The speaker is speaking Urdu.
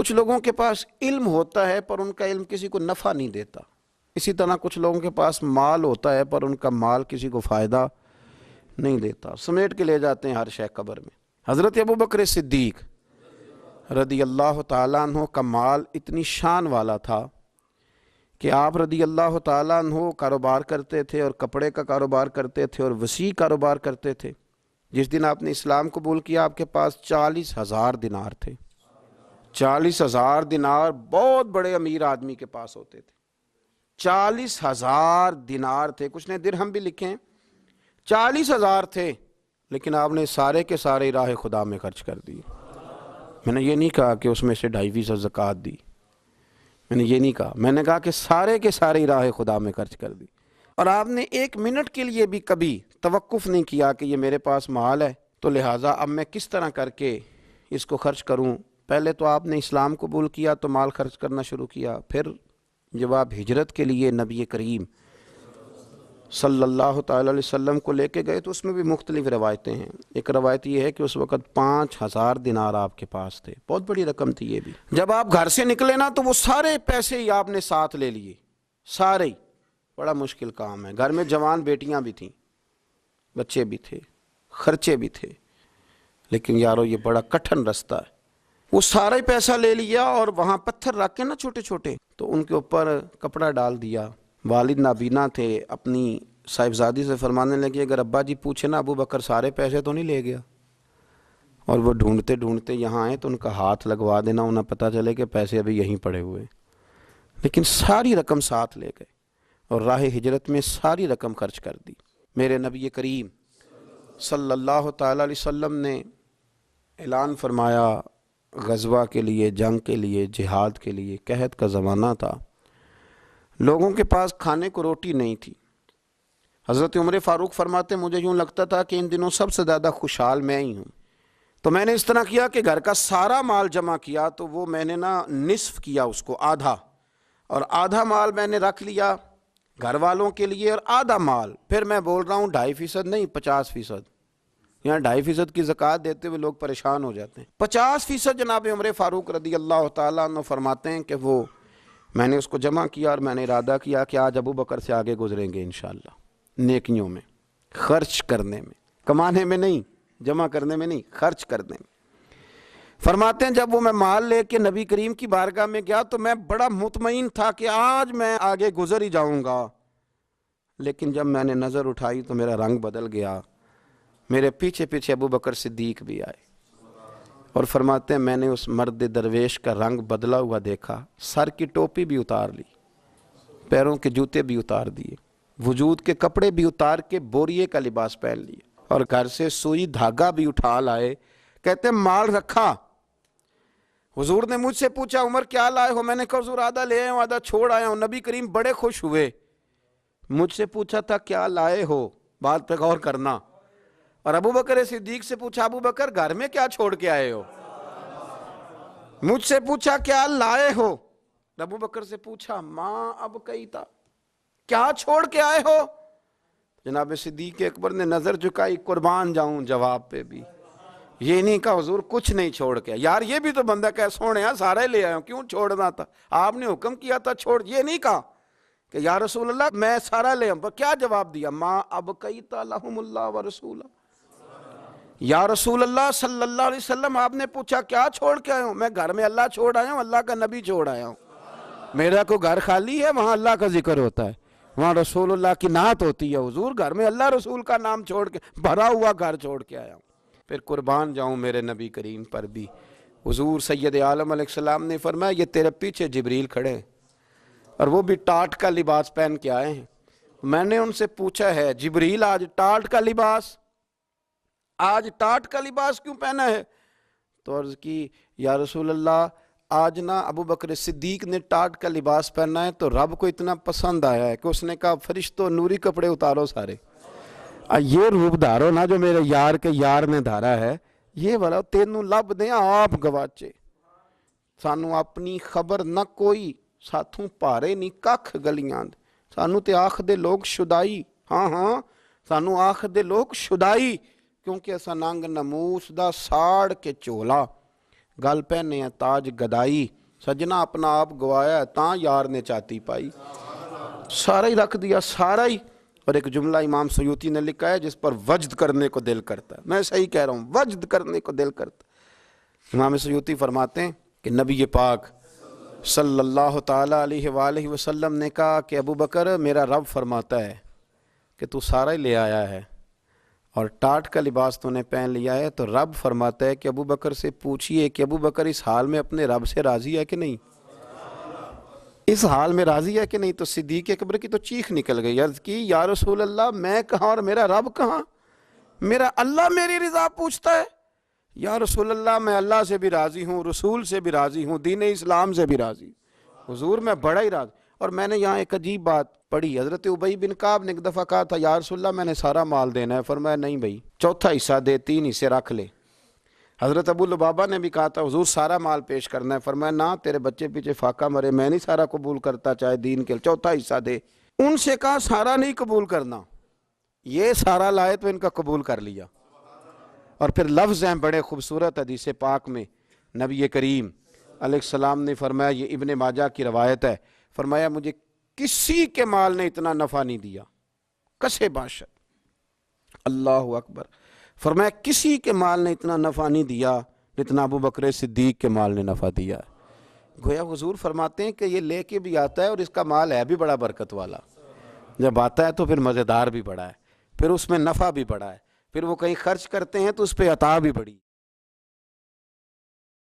کچھ لوگوں کے پاس علم ہوتا ہے پر ان کا علم کسی کو نفع نہیں دیتا، اسی طرح کچھ لوگوں کے پاس مال ہوتا ہے پر ان کا مال کسی کو فائدہ نہیں دیتا، سمیٹ کے لے جاتے ہیں ہر شے قبر میں۔ حضرت ابوبکر صدیق رضی اللہ تعالیٰ عنہ کا مال اتنی شان والا تھا کہ آپ رضی اللہ تعالیٰ عنہ کاروبار کرتے تھے اور کپڑے کا کاروبار کرتے تھے اور وسیع کاروبار کرتے تھے۔ جس دن آپ نے اسلام قبول کیا آپ کے پاس 40,000 دینار تھے۔ 40,000 دینار بہت بڑے امیر آدمی کے پاس ہوتے تھے۔ 40,000 دینار تھے، کچھ نے درہم بھی لکھیں، 40,000 تھے، لیکن آپ نے سارے کے سارے راہ خدا میں خرچ کر دیے۔ میں نے یہ نہیں کہا کہ اس میں سے 2.5% زکوٰۃ دی، میں نے یہ نہیں کہا، میں نے کہا کہ سارے کے سارے راہ خدا میں خرچ کر دی۔ اور آپ نے 1 منٹ کے لیے بھی کبھی توقف نہیں کیا کہ یہ میرے پاس مال ہے تو لہٰذا اب میں کس طرح کر کے اس کو خرچ کروں۔ پہلے تو آپ نے اسلام قبول کیا تو مال خرچ کرنا شروع کیا، پھر جب آپ ہجرت کے لیے نبی کریم صلی اللہ تعالی علیہ وسلم کو لے کے گئے تو اس میں بھی مختلف روایتیں ہیں۔ ایک روایت یہ ہے کہ اس وقت 5,000 دینار آپ کے پاس تھے، بہت بڑی رقم تھی یہ بھی۔ جب آپ گھر سے نکلے نا تو وہ سارے پیسے ہی آپ نے ساتھ لے لیے، سارے ہی۔ بڑا مشکل کام ہے، گھر میں جوان بیٹیاں بھی تھیں، بچے بھی تھے، خرچے بھی تھے، لیکن یارو یہ بڑا کٹھن رستہ ہے۔ وہ سارا ہی پیسہ لے لیا اور وہاں پتھر رکھ کے نا چھوٹے چھوٹے، تو ان کے اوپر کپڑا ڈال دیا۔ والد نابینا تھے، اپنی صاحبزادی سے فرمانے لگے اگر ابا جی پوچھے نا ابو بکر سارے پیسے تو نہیں لے گیا؟ اور وہ ڈھونڈتے ڈھونڈتے یہاں آئے تو ان کا ہاتھ لگوا دینا، انہیں پتہ چلے کہ پیسے ابھی یہیں پڑے ہوئے، لیکن ساری رقم ساتھ لے گئے اور راہ ہجرت میں ساری رقم خرچ کر دی۔ میرے نبی کریم صلی اللہ تعالی علیہ وسلم نے اعلان فرمایا غزوہ کے لیے، جنگ کے لیے، جہاد کے لیے۔ قحط کا زمانہ تھا، لوگوں کے پاس کھانے کو روٹی نہیں تھی۔ حضرت عمر فاروق فرماتے مجھے یوں لگتا تھا کہ ان دنوں سب سے زیادہ خوشحال میں ہی ہوں، تو میں نے اس طرح کیا کہ گھر کا سارا مال جمع کیا، تو وہ میں نے نا نصف کیا اس کو، آدھا، اور آدھا مال میں نے رکھ لیا گھر والوں کے لیے اور آدھا مال پھر میں بول رہا ہوں 2.5% نہیں 50%۔ یہاں 2.5% کی زکوٰۃ دیتے ہوئے لوگ پریشان ہو جاتے ہیں۔ 50% جناب عمر فاروق رضی اللہ تعالیٰ عنہ فرماتے ہیں کہ وہ میں نے اس کو جمع کیا اور میں نے ارادہ کیا کہ آج ابو بکر سے آگے گزریں گے انشاءاللہ، نیکیوں میں، خرچ کرنے میں، کمانے میں نہیں، جمع کرنے میں نہیں، خرچ کرنے میں۔ فرماتے ہیں جب وہ میں مال لے کے نبی کریم کی بارگاہ میں گیا تو میں بڑا مطمئن تھا کہ آج میں آگے گزر ہی جاؤں گا، لیکن جب میں نے نظر اٹھائی تو میرا رنگ بدل گیا، میرے پیچھے پیچھے ابو بکر صدیق بھی آئے، اور فرماتے ہیں میں نے اس مرد درویش کا رنگ بدلا ہوا دیکھا، سر کی ٹوپی بھی اتار لی، پیروں کے جوتے بھی اتار دیے، وجود کے کپڑے بھی اتار کے بوریے کا لباس پہن لیے، اور گھر سے سوئی دھاگا بھی اٹھا لائے۔ کہتے ہیں مال رکھا، حضور نے مجھ سے پوچھا عمر کیا لائے ہو؟ میں نے کہا حضور آدھا لے آیا ہوں، آدھا چھوڑ آیا ہوں۔ نبی کریم بڑے خوش ہوئے، مجھ سے پوچھا تھا کیا لائے ہو، بات پہ غور کرنا، اور ابو بکر صدیق سے پوچھا ابو بکر گھر میں کیا چھوڑ کے آئے ہو؟ مجھ سے پوچھا کیا لائے ہو، ابو بکر سے پوچھا ماں اب کئی تھا، کیا چھوڑ کے آئے ہو؟ جناب صدیق اکبر نے نظر جھکائی، قربان جاؤں جواب پہ بھی، یہ نہیں کہا حضور کچھ نہیں چھوڑ کے، یار یہ بھی تو بندہ کہ سونے سارا ہی لے آیا ہوں، کیوں چھوڑنا تھا، آپ نے حکم کیا تھا چھوڑ، یہ نہیں کہا کہ یا رسول اللہ میں سارا لے آؤں، کیا جواب دیا؟ ماں اب کئیت لہم اللہ ورسولہ، یا رسول اللہ صلی اللہ علیہ وسلم آپ نے پوچھا کیا چھوڑ کے آئے ہوں؟ میں گھر میں اللہ چھوڑ آیا ہوں، اللہ کا نبی چھوڑ آیا ہوں، میرا کو گھر خالی ہے وہاں اللہ کا ذکر ہوتا ہے، وہاں رسول اللہ کی نعت ہوتی ہے، حضور گھر میں اللہ رسول کا نام چھوڑ کے بھرا ہوا گھر چھوڑ کے آیا ہوں۔ پھر قربان جاؤں میرے نبی کریم پر بھی، حضور سید عالم علیہ السلام نے فرمایا یہ تیرے پیچھے جبریل کھڑے ہیں اور وہ بھی ٹاٹ کا لباس پہن کے آئے ہیں۔ میں نے ان سے پوچھا ہے جبریل آج ٹاٹ کا لباس، آج ٹاٹ کا لباس کیوں پہنا ہے؟ تو عرض کی یا رسول اللہ آج نا ابو بکر صدیق نے ٹاٹ کا لباس پہنا ہے تو رب کو اتنا پسند آیا ہے کہ اس نے کہا فرشتوں نوری کپڑے اتارو سارے، یہ روپ دھارو نا جو میرے یار کے یار نے دھارا ہے، یہ والا تینوں لب دیں آپ گواچے، سانو اپنی خبر نہ کوئی، ساتھوں پارے نہیں ککھ گلیاں، سانو تے آخ دے لوگ شدائی، ہاں سانو آخ دے لوگ شدائی، کیونکہ اسا ننگ نموس دا ساڑ کے چولا، گل پہنے ہیں تاج گدائی، سجنا اپنا آپ گوایا ہے تاں یار نے چاتی پائی۔ سارا ہی رکھ دیا، سارا ہی۔ اور ایک جملہ امام سیوطی نے لکھا ہے جس پر وجد کرنے کو دل کرتا ہے، میں صحیح کہہ رہا ہوں، وجد کرنے کو دل کرتا ہے۔ امام سیوطی فرماتے ہیں کہ نبی پاک صلی اللہ تعالیٰ علیہ وآلہ وسلم نے کہا کہ ابو بکر میرا رب فرماتا ہے کہ تو سارا ہی لے آیا ہے اور ٹاٹ کا لباس تو نے پہن لیا ہے، تو رب فرماتا ہے کہ ابو بکر سے پوچھئے کہ ابو بکر اس حال میں اپنے رب سے راضی ہے کہ نہیں، اس حال میں راضی ہے کہ نہیں؟ تو صدیق اکبر کی تو چیخ نکل گئی، عرض کی یا رسول اللہ میں کہاں اور میرا رب کہاں؟ میرا اللہ میری رضا پوچھتا ہے؟ یا رسول اللہ میں اللہ سے بھی راضی ہوں، رسول سے بھی راضی ہوں، دین اسلام سے بھی راضی ہوں، حضور میں بڑا ہی راضی۔ اور میں نے یہاں ایک عجیب بات پڑھی، حضرت ابی بن کعب نے ایک دفعہ کہا تھا یا رسول اللہ میں نے سارا مال دینا ہے، فرمایا نہیں بھائی، چوتھا حصہ دے، 3 حصے رکھ لے۔ حضرت ابو لبابہ نے بھی کہا تھا حضور سارا مال پیش کرنا ہے، فرمایا نہ، تیرے بچے پیچھے فاقہ مرے، میں نہیں سارا قبول کرتا، چاہے دین کے، چوتھا حصہ دے۔ ان سے کہا سارا نہیں قبول کرنا، یہ سارا لائے تو ان کا قبول کر لیا۔ اور پھر لفظ ہیں بڑے خوبصورت حدیث پاک میں، نبی کریم علیہ السلام نے فرمایا، یہ ابن ماجہ کی روایت ہے، فرمایا مجھے کسی کے مال نے اتنا نفع نہیں دیا، کسے باشد، اللہ اکبر، فرمایا کسی کے مال نے اتنا نفع نہیں دیا جتنا ابو بکر صدیق کے مال نے نفع دیا ہے۔ گویا حضور فرماتے ہیں کہ یہ لے کے بھی آتا ہے اور اس کا مال ہے بھی بڑا برکت والا، جب آتا ہے تو پھر مزیدار بھی بڑا ہے، پھر اس میں نفع بھی بڑا ہے، پھر وہ کہیں خرچ کرتے ہیں تو اس پہ عطا بھی بڑی۔